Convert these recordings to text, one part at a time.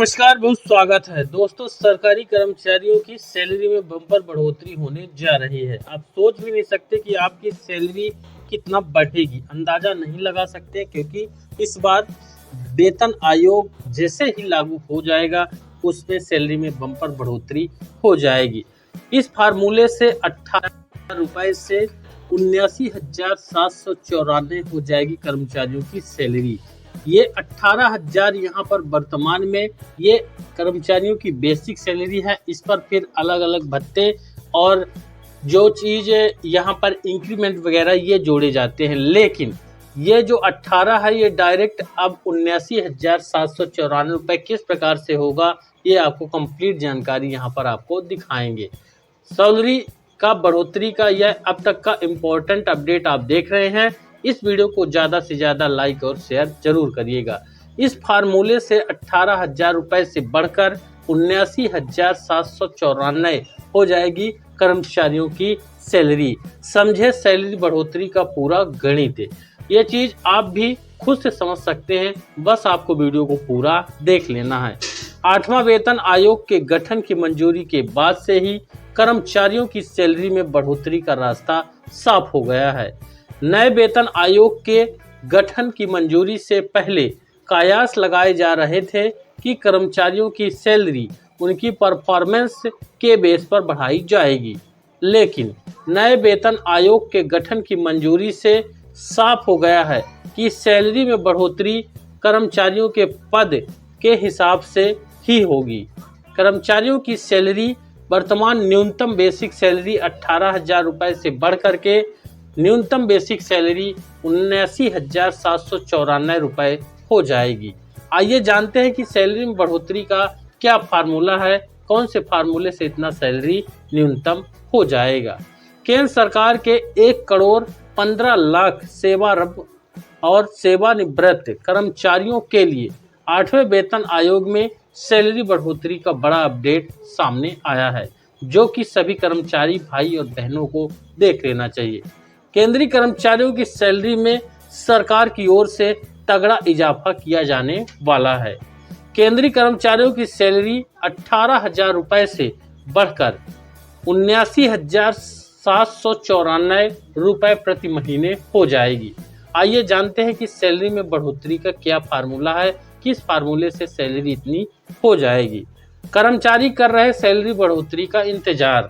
नमस्कार, बहुत स्वागत है दोस्तों। सरकारी कर्मचारियों की सैलरी में बम्पर बढ़ोतरी होने जा रही है। आप सोच भी नहीं सकते कि आपकी सैलरी कितना बढ़ेगी, अंदाजा नहीं लगा सकते, क्योंकि इस बार वेतन आयोग जैसे ही लागू हो जाएगा उसमें सैलरी में बम्पर बढ़ोतरी हो जाएगी। इस फार्मूले से 18 रुपए से 79,794 हो जाएगी कर्मचारियों की सैलरी। ये 18,000 यहाँ पर वर्तमान में ये कर्मचारियों की बेसिक सैलरी है। इस पर फिर अलग अलग भत्ते और जो चीज़ यहाँ पर इंक्रीमेंट वगैरह ये जोड़े जाते हैं, लेकिन ये जो 18 है ये डायरेक्ट अब 79,794 रुपये किस प्रकार से होगा ये आपको कंप्लीट जानकारी यहाँ पर आपको दिखाएंगे। सैलरी का बढ़ोतरी का यह अब तक का इम्पोर्टेंट अपडेट आप देख रहे हैं। इस वीडियो को ज़्यादा से ज़्यादा लाइक और शेयर जरूर करिएगा। इस फार्मूले से 18,000 रुपये से बढ़कर 79,794 हो जाएगी कर्मचारियों की सैलरी। समझे सैलरी बढ़ोतरी का पूरा गणित। ये चीज़ आप भी खुद से समझ सकते हैं, बस आपको वीडियो को पूरा देख लेना है। 8वां वेतन आयोग के गठन की मंजूरी के बाद से ही कर्मचारियों की सैलरी में बढ़ोतरी का रास्ता साफ हो गया है। नए वेतन आयोग के गठन की मंजूरी से पहले कयास लगाए जा रहे थे कि कर्मचारियों की सैलरी उनकी परफॉर्मेंस के बेस पर बढ़ाई जाएगी, लेकिन नए वेतन आयोग के गठन की मंजूरी से साफ हो गया है कि सैलरी में बढ़ोतरी कर्मचारियों के पद के हिसाब से ही होगी। कर्मचारियों की सैलरी वर्तमान न्यूनतम बेसिक सैलरी 18,000 रुपये से बढ़ करके न्यूनतम बेसिक सैलरी 79,794 रुपये हो जाएगी। आइए जानते हैं कि सैलरी में बढ़ोतरी का क्या फार्मूला है, कौन से फार्मूले से इतना सैलरी न्यूनतम हो जाएगा। केंद्र सरकार के 1,15,00,000 सेवारत और सेवानिवृत्त कर्मचारियों के लिए 8वें वेतन आयोग में सैलरी बढ़ोतरी का बड़ा अपडेट सामने आया है, जो कि सभी कर्मचारी भाई और बहनों को देख लेना चाहिए। केंद्रीय कर्मचारियों की सैलरी में सरकार की ओर से तगड़ा इजाफा किया जाने वाला है। केंद्रीय कर्मचारियों की सैलरी 18,000 रुपये से बढ़कर 79,794 रुपये प्रति महीने हो जाएगी। आइए जानते हैं कि सैलरी में बढ़ोतरी का क्या फार्मूला है, किस फार्मूले से सैलरी इतनी हो जाएगी। कर्मचारी कर रहे सैलरी बढ़ोतरी का इंतजार।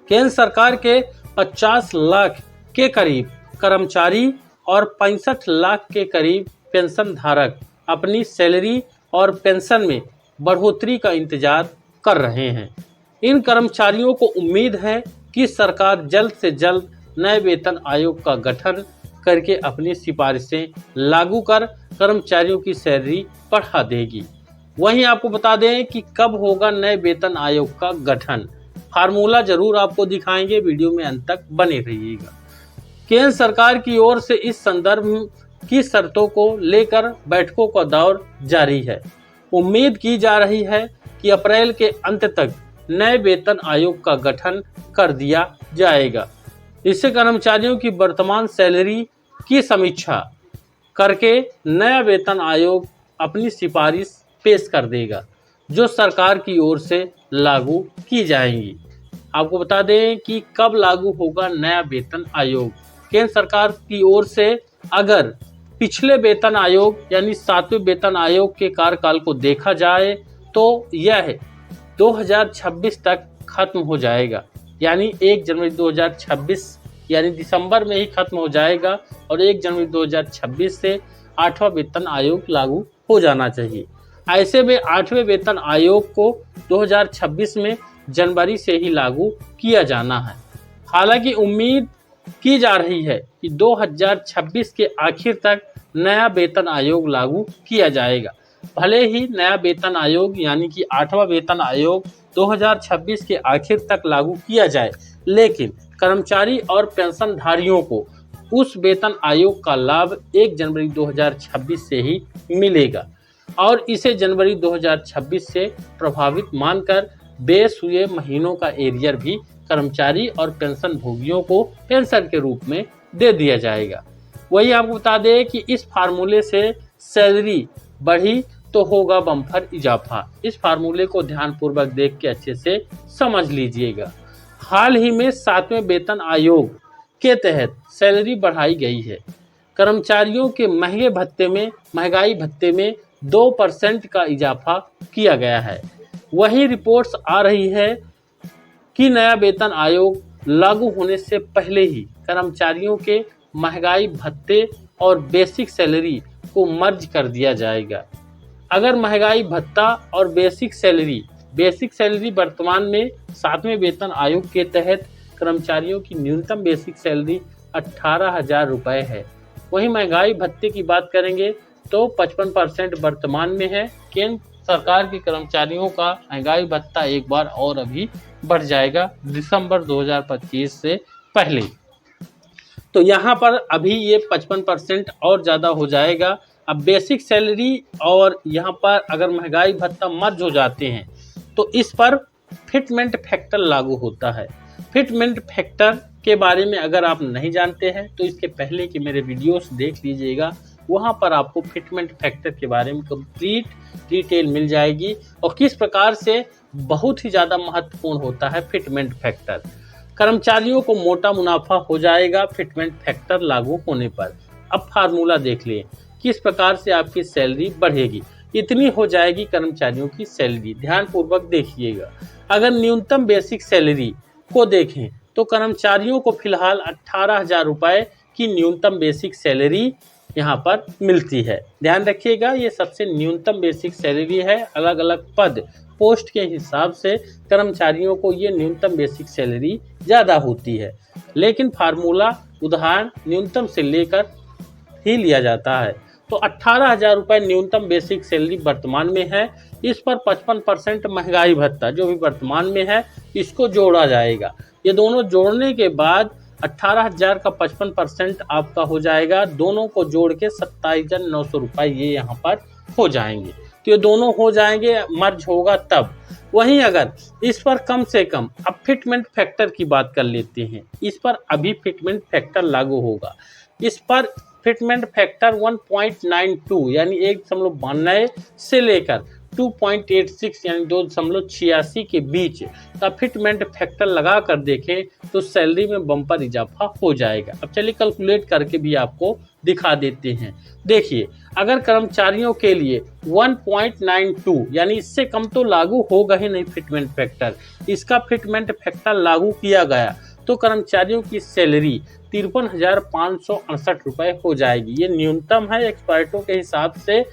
केंद्र सरकार के 50 लाख के करीब कर्मचारी और 65 लाख के करीब पेंशन धारक अपनी सैलरी और पेंशन में बढ़ोतरी का इंतजार कर रहे हैं। इन कर्मचारियों को उम्मीद है कि सरकार जल्द से जल्द नए वेतन आयोग का गठन करके अपनी सिफारिशें लागू कर कर्मचारियों की सैलरी बढ़ा देगी। वहीं आपको बता दें कि कब होगा नए वेतन आयोग का गठन, फार्मूला जरूर आपको दिखाएंगे, वीडियो में अंत तक बने रहिएगा। केंद्र सरकार की ओर से इस संदर्भ की शर्तों को लेकर बैठकों का दौर जारी है। उम्मीद की जा रही है कि अप्रैल के अंत तक नए वेतन आयोग का गठन कर दिया जाएगा। इससे कर्मचारियों की वर्तमान सैलरी की समीक्षा करके नया वेतन आयोग अपनी सिफारिश पेश कर देगा, जो सरकार की ओर से लागू की जाएंगी। आपको बता दें कि कब लागू होगा नया वेतन आयोग। केंद्र सरकार की ओर से अगर पिछले वेतन आयोग यानी 7वें वेतन आयोग के कार्यकाल को देखा जाए तो यह 2026 तक खत्म हो जाएगा, यानी 1 जनवरी 2026 यानी दिसंबर में ही खत्म हो जाएगा और 1 जनवरी 2026 से 8वां वेतन आयोग लागू हो जाना चाहिए। ऐसे में 8वें वेतन आयोग को 2026 में जनवरी से ही लागू किया जाना है। हालांकि उम्मीद की जा रही है कि 2026 के आखिर तक नया वेतन आयोग लागू किया जाएगा। भले ही नया वेतन आयोग यानी कि 8वां वेतन आयोग 2026 के आखिर तक लागू किया जाए, लेकिन कर्मचारी और पेंशनधारियों को उस वेतन आयोग का लाभ 1 जनवरी 2026 से ही मिलेगा और इसे जनवरी 2026 से प्रभावित मानकर बेस हुए महीनों का एरियर भी कर्मचारी और पेंशन भोगियों को पेंशन के रूप में दे दिया जाएगा। वही आपको बता दें कि इस फार्मूले से सैलरी बढ़ी तो होगा बम्पर इजाफा। इस फार्मूले को ध्यानपूर्वक देख के अच्छे से समझ लीजिएगा। हाल ही में 7वें वेतन आयोग के तहत सैलरी बढ़ाई गई है। कर्मचारियों के महंगाई भत्ते में 2% का इजाफा किया गया है। वही रिपोर्ट्स आ रही है कि नया वेतन आयोग लागू होने से पहले ही कर्मचारियों के महंगाई भत्ते और बेसिक सैलरी को मर्ज कर दिया जाएगा। अगर महंगाई भत्ता और बेसिक सैलरी वर्तमान में 7वें वेतन आयोग के तहत कर्मचारियों की न्यूनतम बेसिक सैलरी 18,000 रुपये है। वहीं महंगाई भत्ते की बात करेंगे तो 55% वर्तमान में है। केंद्र सरकार के कर्मचारियों का महंगाई भत्ता एक बार और अभी बढ़ जाएगा दिसंबर 2025 से पहले। तो यहाँ पर अभी ये 55% और ज़्यादा हो जाएगा। अब बेसिक सैलरी और यहाँ पर अगर महंगाई भत्ता मर्ज हो जाते हैं तो इस पर फिटमेंट फैक्टर लागू होता है। फिटमेंट फैक्टर के बारे में अगर आप नहीं जानते हैं तो इसके पहले के मेरे वीडियोस देख लीजिएगा, वहाँ पर आपको फिटमेंट फैक्टर के बारे में कंप्लीट डिटेल मिल जाएगी और किस प्रकार से बहुत ही ज़्यादा महत्वपूर्ण होता है फिटमेंट फैक्टर। कर्मचारियों को मोटा मुनाफा हो जाएगा फिटमेंट फैक्टर लागू होने पर। अब फार्मूला देख लें किस प्रकार से आपकी सैलरी बढ़ेगी। इतनी हो जाएगी कर्मचारियों की सैलरी। ध्यानपूर्वक देखिएगा। अगर न्यूनतम बेसिक सैलरी को देखें तो कर्मचारियों को फिलहाल 18,000 रुपये की न्यूनतम बेसिक सैलरी यहाँ पर मिलती है। ध्यान रखिएगा, ये सबसे न्यूनतम बेसिक सैलरी है। अलग अलग पद पोस्ट के हिसाब से कर्मचारियों को ये न्यूनतम बेसिक सैलरी ज़्यादा होती है, लेकिन फार्मूला उदाहरण न्यूनतम से लेकर ही लिया जाता है। तो 18,000 रुपये न्यूनतम बेसिक सैलरी वर्तमान में है। इस पर 55% महंगाई भत्ता जो भी वर्तमान में है इसको जोड़ा जाएगा। ये दोनों जोड़ने के बाद 18,000 का 55% आपका हो जाएगा। दोनों को जोड़ के 27,900 रुपये ये यहाँ पर हो जाएंगे। तो ये दोनों हो जाएंगे, मर्ज होगा तब। वहीं अगर इस पर कम से कम, अब फिटमेंट फैक्टर की बात कर लेते हैं। इस पर अभी फिटमेंट फैक्टर लागू होगा। इस पर फिटमेंट फैक्टर 1.92 यानी 1.92 से लेकर 2.86 यानी 2.86 के बीच का फिटमेंट फैक्टर लगा कर देखें तो सैलरी में बम्पर इजाफा हो जाएगा। अब चलिए कैलकुलेट करके भी आपको दिखा देते हैं। देखिए, अगर कर्मचारियों के लिए 1.92 यानी इससे कम तो लागू होगा ही नहीं फिटमेंट फैक्टर, इसका फिटमेंट फैक्टर लागू किया गया तो कर्मचारियों की सैलरी 53,568 रुपये हो जाएगी। ये न्यूनतम है, एक्सपर्टों के हिसाब से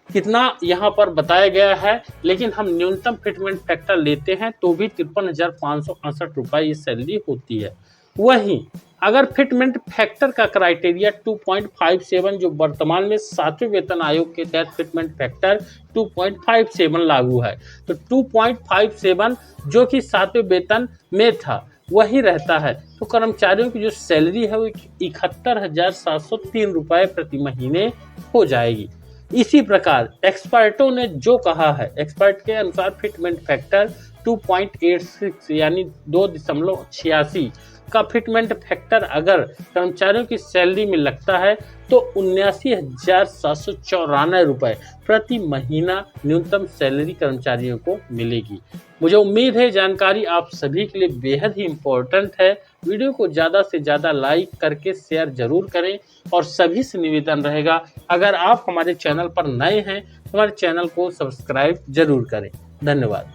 कितना यहाँ पर बताया गया है, लेकिन हम न्यूनतम फिटमेंट फैक्टर लेते हैं तो भी 53,568 रुपये ये सैलरी होती है। वहीं अगर फिटमेंट फैक्टर का क्राइटेरिया 2.57 जो वर्तमान में 7वें वेतन आयोग के तहत फिटमेंट फैक्टर 2.57 लागू है, तो 2.57 जो कि 7वें वेतन में था वही रहता है। तो कर्मचारियों की जो सैलरी है वो 71,703 रुपये प्रति महीने हो जाएगी। इसी प्रकार एक्सपर्टों ने जो कहा है, एक्सपर्ट के अनुसार फिटमेंट फैक्टर 2.86 यानी 2.86 का फिटमेंट फैक्टर अगर कर्मचारियों की सैलरी में लगता है तो 79,794 रुपये प्रति महीना न्यूनतम सैलरी कर्मचारियों को मिलेगी। मुझे उम्मीद है जानकारी आप सभी के लिए बेहद ही इम्पोर्टेंट है। वीडियो को ज़्यादा से ज़्यादा लाइक करके शेयर जरूर करें और सभी से निवेदन रहेगा, अगर आप हमारे चैनल पर नए हैं तो हमारे चैनल को सब्सक्राइब जरूर करें। धन्यवाद।